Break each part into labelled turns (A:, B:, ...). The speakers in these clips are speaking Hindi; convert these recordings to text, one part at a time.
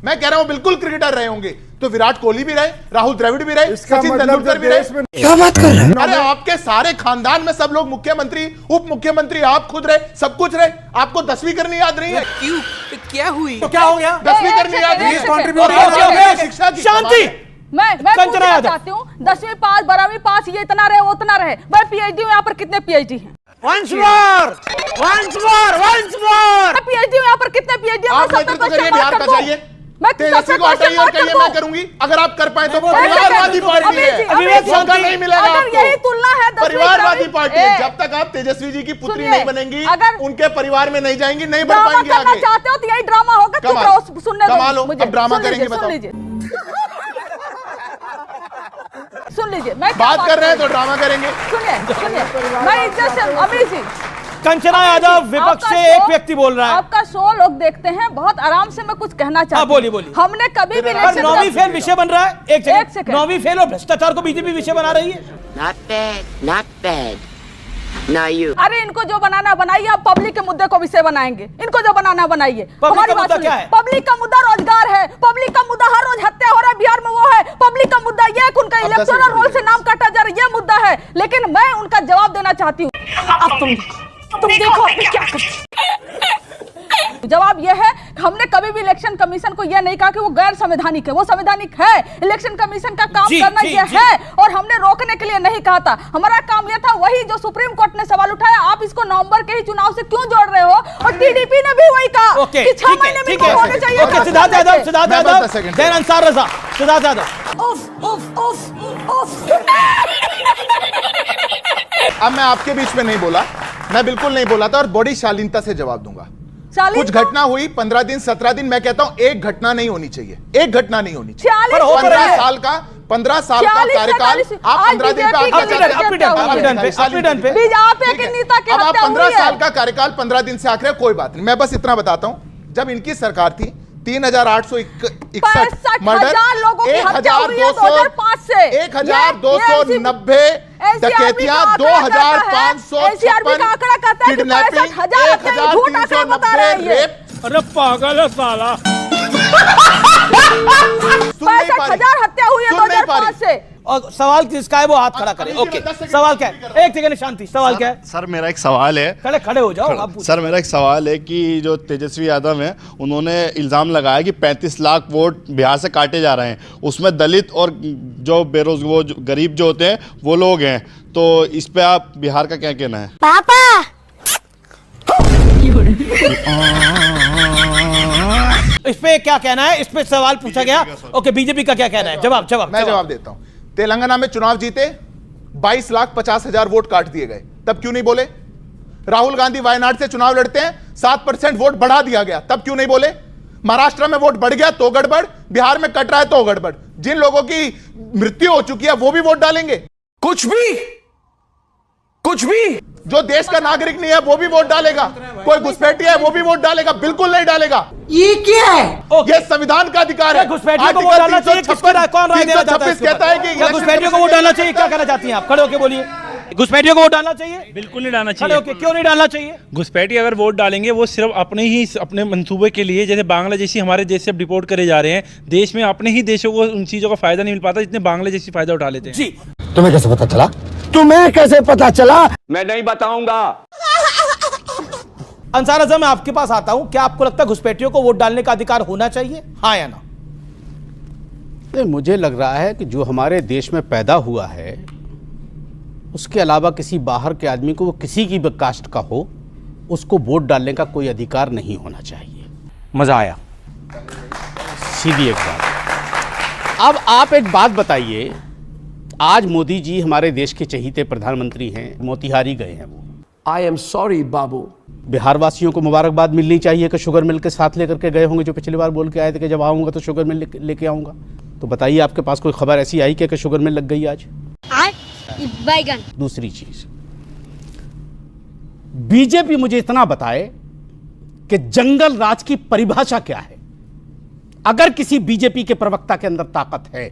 A: मैं कह रहा हूं बिल्कुल क्रिकेटर रहे होंगे तो विराट कोहली भी रहे, राहुल द्रविड़ भी रहे, सचिन तेंदुलकर भी रहे।
B: क्या बात कर रहे हैं?
A: अरे आपके सारे खानदान में सब लोग मुख्यमंत्री, उप मुख्यमंत्री, आप खुद रहे, सब कुछ रहे। आपको 10वीं करनी याद नहीं है?
C: क्यों? क्या हुई?
D: तो क्या हो गया?
A: 10वीं करनी याद नहीं है? शिक्षा की
D: शांति।
E: मैं पूछना चाहती हूँ, 10वीं पास, 12वीं पास, ये इतना रहे, वो उतना रहे। मैं पीएचडी हूँ, यहाँ पर कितने पीएचडी हैं?
D: Once more!
E: पीएचडी हूँ, यहाँ पर कितने पीएचडी हैं?
A: आप नेतृत्व करिए, बिहार का चाहिए। तेजस्वी को हटाइए और कहिए मैं करूंगी। अगर आप कर पाए तो परिवारवादी पार्टी है, मौका नहीं मिलेगा आपको।
E: यही तुलना है
A: परिवारवादी पार्टी है। जब तक आप तेजस्वी जी की पुत्री नहीं बनेंगी, उनके परिवार में नहीं जाएंगी, नहीं बढ़ पाएंगी आगे।
E: चाहते हो तो यही ड्रामा होगा। सुनने दो मुझे।
A: अब ड्रामा करेंगे,
E: सुन लीजिए, सुन लीजिए। मैं
A: बात कर रहे हैं तो ड्रामा करेंगे।
E: सुनिए, मैं इज्जत से अमीर जी।
D: कंचना यादव विपक्ष से एक व्यक्ति बोल रहा है।
E: आपका शो लोग देखते हैं, बहुत आराम से मैं कुछ कहना चाहती हूं।
D: बोलिए।
E: हमने कभी भी
D: 9वीं फेल विषय बन रहा है। एक सेकंड। 9वीं फेल और भ्रष्टाचार को बीजेपी विषय बना रही है।
C: Not bad. Now you.
E: अरे इनको जो बनाना बनाइए, आप पब्लिक के मुद्दे को विषय बनाएंगे। इनको जो बनाना बनाइए।
D: पब्लिक का मुद्दा क्या है?
E: पब्लिक का मुद्दा रोजगार है। पब्लिक का मुद्दा हर रोज हत्या हो रहा है बिहार में, वो है पब्लिक का मुद्दा। ये उनका इलेक्टोरल रोल से नाम काटा जा रहा है, ये मुद्दा है। लेकिन मैं उनका जवाब देना चाहती हूँ। अब तुम देखो क्या जवाब यह है, हमने कभी भी इलेक्शन कमीशन को यह नहीं कहा कि वो गैर संवैधानिक है। वो संवैधानिक है। इलेक्शन कमीशन का काम करना यह है, और हमने रोकने के लिए नहीं कहा था। हमारा काम यह था, वही जो सुप्रीम कोर्ट ने सवाल उठाया, आप इसको नवंबर के ही चुनाव से क्यों जोड़ रहे हो? और टीडीपी ने भी वही कहा कि 6 महीने में होने चाहिए।
D: सिद्धार्थ यादव, जैन अंसार रजा, सिद्धार्थ यादव।
A: अब मैं आपके बीच में नहीं बोला, मैं बिल्कुल नहीं बोला था, और बड़ी शालीनता से जवाब दूंगा। कुछ घटना हुई 15 दिन 17 दिन, मैं कहता हूं एक घटना नहीं होनी चाहिए, एक घटना नहीं होनी चाहिए। 15 साल का कार्यकाल, आप 15 दिन पे अब आप 15 साल का कार्यकाल 15 दिन से आख रहे हो, कोई बात नहीं। मैं बस इतना बताता हूं, जब इनकी सरकार थी 3861 मर्डर, 1290 डकैतियां, 2556 किडनैपिंग, 1390 रेप।
D: अरे पागल है साला।
E: 65,000 हत्या हुई है 2005 से।
D: और सवाल किसका है, वो हाथ खड़ा करे। ओके, सवाल क्या है? एक सेकंड शांति। सवाल क्या है?
F: सर मेरा एक सवाल है।
D: खड़े हो जाओ आप।
F: सर मेरा एक सवाल है कि जो तेजस्वी यादव हैं, उन्होंने इल्जाम लगाया कि 35 लाख वोट बिहार से काटे जा रहे हैं, उसमें दलित और जो बेरोजगार गरीब जो होते हैं वो लोग हैं, तो इस पे आप बिहार का क्या कहना है?
G: पापा
D: इस पे क्या कहना है? इस पे सवाल पूछा गया। ओके, बीजेपी का क्या कहना है?
A: मैं जवाब देता हूं। तेलंगाना में चुनाव जीते, 22,50,000 वोट काट दिए गए, तब क्यों नहीं बोले? राहुल गांधी वायनाड से चुनाव लड़ते हैं, 7% वोट बढ़ा दिया गया, तब क्यों नहीं बोले? महाराष्ट्र में वोट बढ़ गया तो गड़बड़, बिहार में कट रहा है तो गड़बड़। जिन लोगों की मृत्यु हो चुकी है वो भी वोट डालेंगे?
B: कुछ भी
A: जो देश का नागरिक नहीं है वो भी वोट डालेगा? कोई घुसपैठिया है वो भी वोट डालेगा? बिल्कुल नहीं डालेगा।
G: ये क्या है?
A: ये संविधान का अधिकार है।
D: घुसपैठियों को वोट डालना चाहिए, कौन राय देना चाहता है?
A: कहता है कि
D: घुसपैठियों को वोट डालना चाहिए, क्या कहना चाहती हैं आप? खड़े होकर बोलिए। घुसपैठियों को वोट डालना चाहिए?
H: बिल्कुल नहीं डालना
D: चाहिए। क्यों नहीं डालना चाहिए?
H: घुसपैठी अगर वोट डालेंगे वो सिर्फ अपने मंसूबे के लिए, जैसे बांग्लादेशी हमारे देश से डिपोर्ट करे जा रहे हैं, देश में अपने ही देशों को उन चीजों का फायदा नहीं मिल पाता जितने बांग्लादेशी फायदा उठा लेते हैं।
D: जी,
B: तुम्हें कैसे पता चला?
I: मैं नहीं बताऊंगा।
D: अंसार रजा, मैं आपके पास आता हूं। क्या आपको लगता है घुसपैठियों को वोट डालने का अधिकार होना चाहिए, हाँ या ना?
J: मुझे लग रहा है कि जो हमारे देश में पैदा हुआ है, उसके अलावा किसी बाहर के आदमी को, वो किसी की भी कास्ट का हो, उसको वोट डालने का कोई अधिकार नहीं होना चाहिए।
I: मजा आया।
J: सीधी एक बात। अब आप एक बात बताइए, आज मोदी जी हमारे देश के चहीते प्रधानमंत्री हैं, मोतिहारी गए हैं वो।
B: आई एम सॉरी बाबू।
J: बिहार वासियों को मुबारकबाद मिलनी चाहिए कि शुगर मिल के साथ लेकर के गए होंगे, जो पिछली बार बोल के आए थे कि जब आऊँगा तो शुगर मिल लेके आऊँगा। तो बताइए, आपके पास कोई खबर ऐसी आई कि शुगर मिल लग गई आज?
G: बैगन।
J: दूसरी चीज, बीजेपी मुझे इतना बताए कि जंगल राज की परिभाषा क्या है। अगर किसी बीजेपी के प्रवक्ता के अंदर ताकत है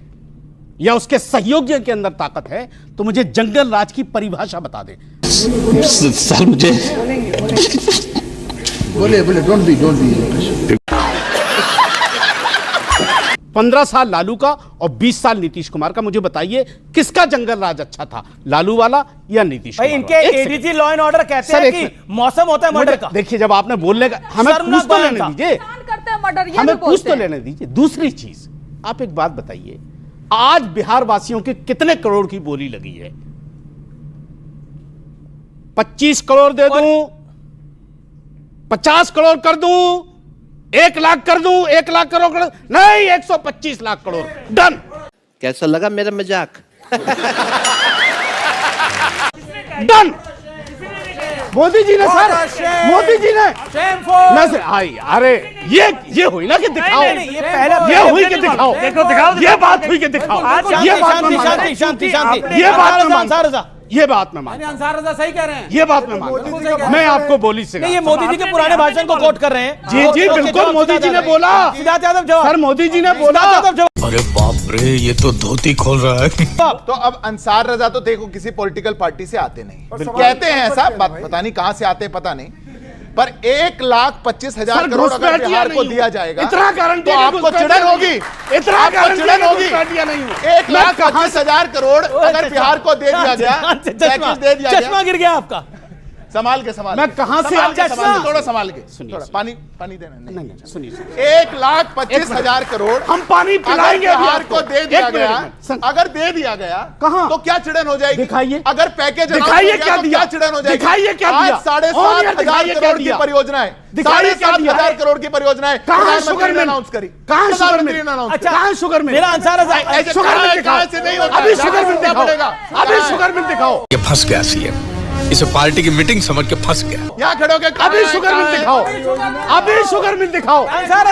J: या उसके सहयोगियों के अंदर ताकत है, तो मुझे जंगल राज की परिभाषा बता दे।
I: सर मुझे
B: बोले डोंट बी
J: 15 साल लालू का और 20 साल नीतीश कुमार का। मुझे बताइए किसका जंगल राज अच्छा था, लालू वाला या नीतीश
D: भाई
J: कुमार
D: इनके
J: वाला? एक
D: एडीजी लॉ एंड ऑर्डर कहते
J: सर,
D: हैं
J: एक
D: कि
J: मिनट।
D: मौसम होता है मर्डर का।
J: देखिए जब आपने बोलने का हमें
D: शर्मनाक
J: पूछ तो
D: बयान
J: लेने
D: था।
J: दीजिए,
E: करते हैं मर्डर, ये
J: हमें
E: भी
J: पूछ
E: बोलते
J: तो
E: हैं।
J: लेने दीजिए। दूसरी चीज, आप एक बात बताइए, आज बिहार वासियों के कितने करोड़ की बोली लगी है? 25 करोड़ दे दूं, 50 करोड़ कर दूं, 1 लाख कर दूं, 1 लाख करोड़ कर, नहीं 125 लाख करोड़ डन।
B: कैसा लगा मेरा मजाक?
J: डन। मोदी जी ने सर, मोदी जी ने नजर आई। अरे ये हुई ना कि दिखाओ,
D: ये पहला
J: ये हुई कि दिखाओ, ये बात हुई कि दिखाओ, ये बात मैं मानता हूं।
D: शांति
J: ये बात मैं मानता हूं। ये बात मैं मानता हूं।
D: अंसार रजा सही कह रहे हैं।
J: ये बात मैं मानता हूं। मैं आपको बोली से
D: नहीं, ये मोदी जी के पुराने भाषण को कोट कर रहे हैं।
J: जी जी बिल्कुल, मोदी जी ने बोला,
D: सिद्धार्थ यादव जवाब,
J: सर मोदी जी ने बोला।
D: सिद्धार्थ यादव जवाब।
B: अरे बाप रे, ये तो धोती खोल रहा है।
A: तो अब अंसार रजा तो देखो किसी पॉलिटिकल पार्टी से आते नहीं, कहते हैं ऐसा, पता नहीं कहां से आते हैं, पता नहीं, पर 1,25,000 करोड़ अगर बिहार को दिया जाएगा,
J: इतना गारंटी
A: तो आपको चिड़न होगी,
J: इतना गारंटी
A: चिड़न होगी।
J: नहीं हुई।
A: 1,25,000 करोड़ अगर बिहार को दे दिया गया, पैकेज दे दिया
D: चश्मा
A: गया,
D: गिर गया आपका।
A: संभाल के संभाल,
J: मैं कहां से
A: थोड़ा संभाल के,
J: सुनिए,
A: थोड़ा पानी देना नहीं।
J: नहीं सुनिए,
A: 1,25,000 करोड़
J: हम पानी
A: अगर
J: पिलाएंगे
A: बिहार को दे दिया
J: एक
A: गया,
J: मिनट,
A: अगर दे दिया गया,
J: कहां?
A: तो क्या चिड़न हो जाएगी?
J: दिखाइए।
A: अगर पैकेज
J: दिखाइए
A: announce हो
J: क्या
A: गया, तो
J: दिया?
A: क्या चिड़न हो जाएगी?
J: दिखाइए क्या दिया?
A: आज 7,500
J: दिखाइए क्या
A: करोड़ की
J: दिया?
A: परियोजनाएं,
J: दिखाइए क्या दिया?
A: 7,500 करोड़ की परियोजनाएं
J: कहां शुगर मिल
A: अनाउंस करी,
J: कहां शुगर मिल?
D: अच्छा,
J: कहां शुगर मिल?
D: मेरा अंसार रजा,
A: ऐसे
J: शुगर मिल दिखाओ,
A: कहां से नहीं होता,
J: अभी शुगर मिल
A: क्या
J: दिखाओ,
A: पड़ेगा?
J: अभी शुगर मिल दिखाओ।
B: ये फंस गया सीएम, इसे पार्टी की मीटिंग समझ के फंस गया।
A: यहाँ खड़े होके
J: अभी शुगर मिल दिखाओ, अभी शुगर मिल दिखाओ।
D: अंसार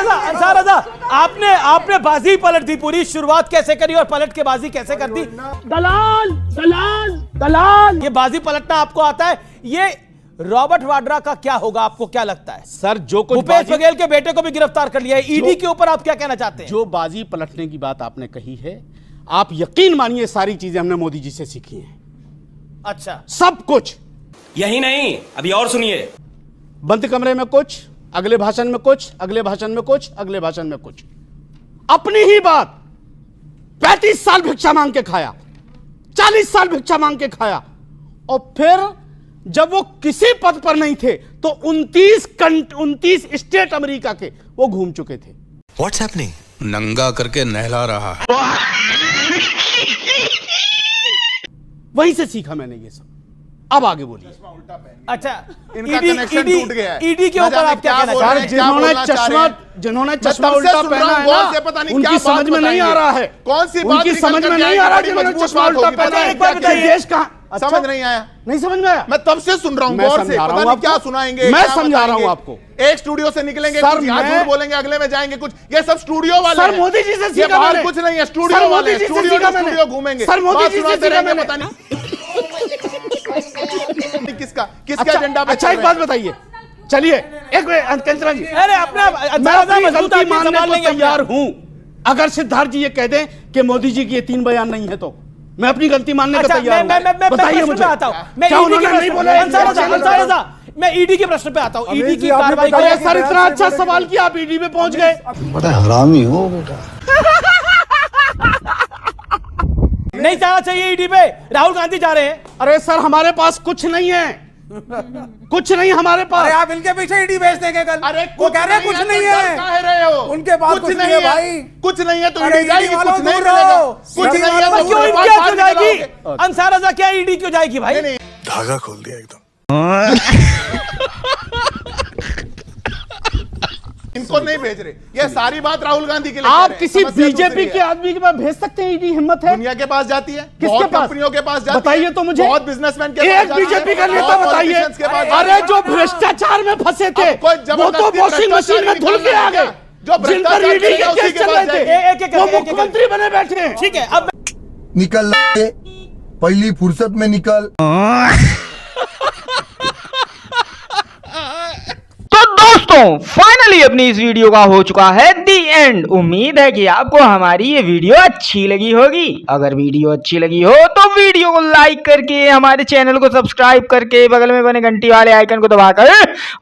D: रजा, आपने बाजी पलट दी पूरी। शुरुआत कैसे करी और पलट के बाजी कैसे कर दी? दलाल दलाल दलाल, ये बाजी पलटना आपको आता है। ये रॉबर्ट वाड्रा का क्या होगा, आपको क्या लगता है?
J: सर जो कुछ
D: भूपेश बघेल के बेटे को भी गिरफ्तार कर लिया है, ईडी के ऊपर आप क्या कहना चाहते हैं?
J: जो बाजी पलटने की बात आपने कही है, आप यकीन मानिए सारी चीजें हमने मोदी जी से सीखी हैं।
D: अच्छा,
J: सब कुछ।
I: यही नहीं, अभी और सुनिए।
J: बंद कमरे में कुछ, अगले भाषण में कुछ, अगले भाषण में कुछ, अगले भाषण में कुछ। अपनी ही बात 35 साल भिक्षा मांग के खाया, 40 साल भिक्षा मांग के खाया, और फिर जब वो किसी पद पर नहीं थे तो 29 स्टेट अमेरिका के वो घूम चुके थे।
B: What's happening? नंगा करके नहला रहा है।
J: वहीं से सीखा मैंने ये सब। अब आगे बोलिए।
D: अच्छा,
A: इनका कनेक्शन टूट गया है।
D: ईडी के ऊपर आप क्या कहना
A: बोल
D: चाहते
A: रहे
D: हैं?
A: हैं?
J: जिन्होंने
A: मैं
J: चश्मा
A: तब से
J: उल्टा
A: सुन रहा
J: पहना
A: हूं,
J: है
A: गौर से
J: ना,
A: पता नहीं
J: उनकी
A: क्या
J: समझ
A: बात
J: में नहीं आ
A: बताएंगे।
J: रहा है।
A: कौन सी बात
J: उनकी
A: निकल
J: समझ
A: कर
J: में
A: के
J: नहीं
A: आएगी,
J: आ रहा
A: बड़ी
J: जिन्होंने
A: मजबूत
J: चश्मा
A: बात
J: उल्टा
A: होगी।
J: पहना है।
A: एक बार
J: कि
A: बताइए।
J: देश कहां? अच्छा,
A: समझ नहीं आया,
J: नहीं समझ में आया।
A: मैं तब से सुन रहा हूं,
J: मैं
A: गौर से,
J: समझा रहा
A: पता
J: हूं
A: नहीं
J: आपको।
A: क्या सुनाएंगे,
J: मैं
A: क्या
J: समझा रहा हूं
A: बताएंगे।
J: आपको।
A: एक स्टूडियो से निकलेंगे
J: सर,
A: कुछ, यहाँ
J: मैं-
A: झूठ बोलेंगे, अगले में जाएंगे कुछ, ये सब स्टूडियो वाले
J: सर
A: हैं।
J: मोदी जी से
A: ये
J: सीखा
A: बाहर
J: मैंने।
A: कुछ नहीं है, स्टूडियो
J: सर
A: वाले
J: मोदी
A: हैं,
J: जी से
A: स्टूडियो
J: सीखा
A: टू
J: मैंने।
A: स्टूडियो घूमेंगे।
J: सर मोदी
A: बात
J: जी से
A: सुनाते
J: सीखा
A: रहेंगे,
J: मैंने।
A: पता नहीं किसका
J: अच्छा,
A: एजेंडा पे
J: अच्छा
A: चल
J: एक
A: रहे हैं।
J: बात बताइए, चलिए एक मिनट कंचना जी,
D: अरे अपना
J: मैं अपनी गलती मानने को तैयार हूं। अगर सिद्धार्थ जी ये कह दें कि मोदी जी की ये 3 बयान नहीं है, तो मैं अपनी गलती मानने को तैयार हूं। बताइए मुझे,
D: आता हूं मैं
J: क्या
D: ईडी
J: उन्होंने
D: के
J: नहीं
D: प्रश्न
J: बोला?
D: पे, अंसार रजा, मैं ईडी के प्रश्न पे आता हूं। ईडी की कार्रवाई को
J: अरे सर इतना अच्छा सवाल किया, आप ईडी में पहुंच गए।
B: बड़ा हरामी हो बेटा।
D: नहीं जाना चाहिए ईडी पे, राहुल गांधी जा रहे हैं।
J: अरे सर हमारे पास कुछ नहीं है, कुछ नहीं हमारे पास।
D: आप इनके पीछे ईडी भेज देंगे कल।
A: अरे
D: वो कह रहे हैं कुछ नहीं है,
A: कह रहे हो,
D: उनके पास कुछ नहीं है भाई।
A: कुछ नहीं है तो
D: अरे
A: ईडी जाएगी,
D: ईडी
A: कुछ
D: वालों
A: नहीं
D: दूर
A: मिलेगा,
D: रहो।
A: कुछ नहीं है
D: पर
A: तो
D: क्यों
A: उसके बाद
D: इनके
A: बाहर
D: क्यों जाएगी?
A: निकलाओगे।
D: अंसार रजा क्या ईडी क्यों जाएगी भाई?
A: नहीं,
B: धागा खोल दिया एकदम।
A: इनको नहीं भेज रहे, ये सारी बात राहुल गांधी के लिए
J: आप
A: कह रहे हैं।
J: किसी
A: समस्या
J: बीजेपी
A: दूसरी
J: के
A: है।
J: आदमी के पास भेज सकते हैं ईडी? हिम्मत है?
A: दुनिया के पास जाती है,
J: किसके
A: बहुत
J: पास?
A: कंपनियों के पास जाती
J: बताइए
A: है,
J: तो मुझे।
A: बहुत बिजनेसमैन के पास
J: एक
A: जाती है,
J: बीजेपी का नेता
A: बहुत
J: बताइए।
A: politicians के पास जाती
J: अरे
A: है।
J: जो भ्रष्टाचार में फंसे थे
A: अब कोई
J: वो तो
A: जबरदस्ती
J: वॉशिंग मशीन में धुल के आ गए।
A: जो
J: जिन पर
A: भ्रष्टाचार
J: ईडी के
A: करेगा, उसी
J: केस
A: के
J: चल
A: पास
J: रहे
A: जाएगी।
J: थे, वो मुख्यमंत्री बने बैठे हैं।
D: ठीक है, अब
K: निकल पहली फुर्सत में निकल।
C: तो दोस्तों फाइनल
L: फाइनली अपनी इस वीडियो का हो चुका है दी एंड। उम्मीद है कि आपको हमारी ये वीडियो अच्छी लगी होगी। अगर वीडियो अच्छी लगी हो तो वीडियो को लाइक करके, हमारे चैनल को सब्सक्राइब करके, बगल में बने घंटी वाले आइकन को दबाकर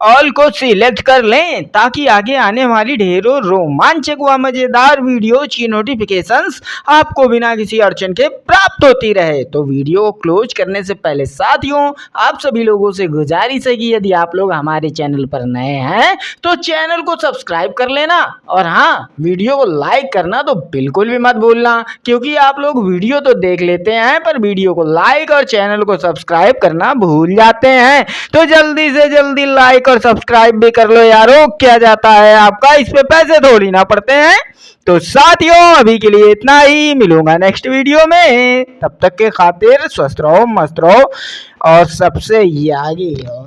L: ऑल को सिलेक्ट कर लें, ताकि आगे आने वाली ढेरों रोमांचक व मजेदार वीडियो की नोटिफिकेशंस आपको बिना किसी अड़चन के प्राप्त होती रहे। तो वीडियो को क्लोज करने से पहले साथियों, आप सभी लोगों से गुजारिश है कि यदि आप लोग हमारे चैनल पर नए हैं तो चैनल को सब्सक्राइब कर लेना, और हाँ, वीडियो को लाइक करना तो बिल्कुल भी मत भूलना, क्योंकि आप लोग वीडियो तो देख लेते हैं पर वीडियो को लाइक और चैनल को सब्सक्राइब करना भूल जाते हैं। तो जल्दी से जल्दी लाइक और सब्सक्राइब भी कर लो यारो, क्या जाता है आपका, इस पे पैसे थोड़ी ना पड़ते हैं। तो साथियों, अभी के लिए इतना ही, मिलूंगा नेक्स्ट वीडियो में। तब तक के खातिर स्वस्थ रहो, मस्त रहो और सबसे आगे रहो।